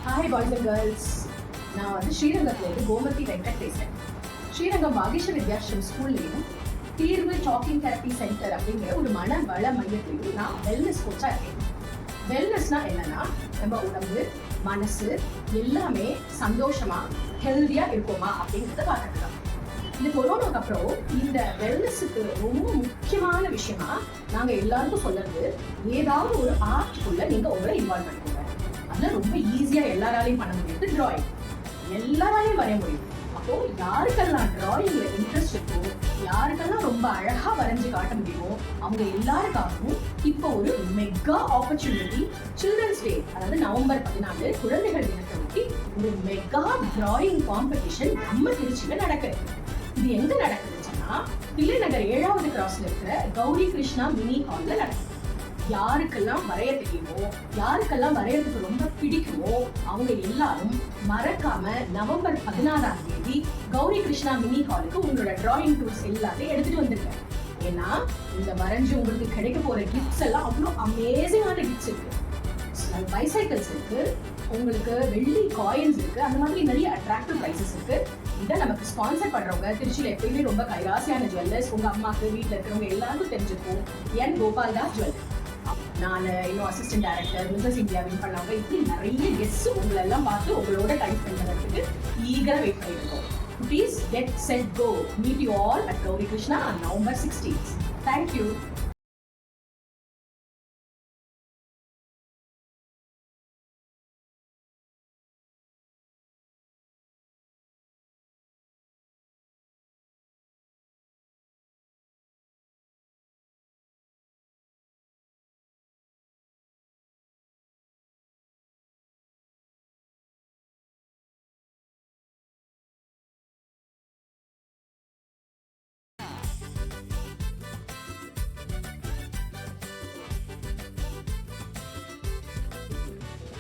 Hi boys and girls. நான் ஸ்ரீரங்கத்துலேருந்து கோமதி வெங்கட் பேசுகிறேன். ஸ்ரீரங்கம் வாகிஷ வித்யாஸ்ரம் ஸ்கூல்லையும் தீர்வு டாக்கிங் தெரப்பி சென்டர் அப்படிங்கிற ஒரு மன வள மையத்திலையும் நான் வெல்னஸ் கோச்சாக இருக்கேன். வெல்னஸ்னா என்னன்னா, நம்ம உடம்பு மனசு எல்லாமே சந்தோஷமா ஹெல்தியா இருக்குமா அப்படிங்கிறத பார்க்கறது தான். இந்த கொரோனாக்கு அப்புறம் இந்த வெல்னஸுக்கு ரொம்ப முக்கியமான விஷயமா நாங்க எல்லாருக்கும் சொல்றது, ஏதாவது ஒரு ஆர்ட்குள்ள நீங்க உங்களை இன்வால்வ் பண்ணிக்கோங்க. அதெல்லாம் ரொம்ப ஈஸியா எல்லாராலையும் பண்ண முடியாது. டிராயிங் எல்லாராலையும் வரைய முடியும். அப்போ யாருக்கெல்லாம் டிராயிங்ல இன்ட்ரெஸ்ட் இருக்கோ, யாருக்கெல்லாம் ரொம்ப அழகா வரைஞ்சு காட்ட முடியுமோ அவங்க எல்லாருக்காகவும் இப்போ ஒரு மெகா ஆப்பர்ச்சுனிட்டி, சில்ட்ரன்ஸ் டே அதாவது நவம்பர் 14 குழந்தைகள் தினத்தை ஒட்டி ஒரு மெகா டிராயிங் காம்படிஷன் நம்ம திருச்சியில நடக்குது. இது எங்க நடக்குதுன்னா, தில்லை நகர் 7வது கிராஸ்ல இருக்கிற கௌரி கிருஷ்ணா மினி ஹால்ல நடக்குது. யாருக்கெல்லாம் வரைய தெரியுமோ, யாருக்கெல்லாம் வரையறதுக்கு ரொம்ப பிடிக்குமோ அவங்க எல்லாரும் மறக்காம நவம்பர் 16ஆம் தேதி கௌரி கிருஷ்ணா மினி ஹாலுக்கு உங்களோட டிராயிங் டூல்ஸ் எல்லாத்தையும் எடுத்துட்டு வந்துருங்க. ஏன்னா இந்த வரைஞ்சு உங்களுக்கு கிடைக்க போற கிஃப்ட்ஸ் எல்லாம் அவ்வளோ அமேசிங்கான கிஃப்ட்ஸ் இருக்கு. பைசைக்கிள்ஸ் இருக்கு, உங்களுக்கு வெள்ளி காயின்ஸ் இருக்கு, அந்த மாதிரி நிறைய அட்ராக்டிவ் ப்ரைஸஸ் இருக்கு. இதை நமக்கு ஸ்பான்சர் பண்றவங்க திருச்சியில எப்பயுமே ரொம்ப கைராசியான ஜுவல்லர்ஸ். உங்க அம்மாக்கு வீட்டில் இருக்கிறவங்க எல்லாருக்கும் தெரிஞ்சிருக்கும், என் கோபால் தாஸ் ஜுவல்லர். நான் இன்னும் assistant director, Mrs India win பண்ணவங்க, இப்படி நிறைய கெஸ்ட் உங்களை எல்லாம் பார்த்து உங்களோட டைம் ஸ்பெண்ட் பண்ணுறதுக்கு ஈகரா வெயிட் பண்ணியிருக்கோம். Please get set go. Meet you all at Gauri Krishna on November 16th. Thank you.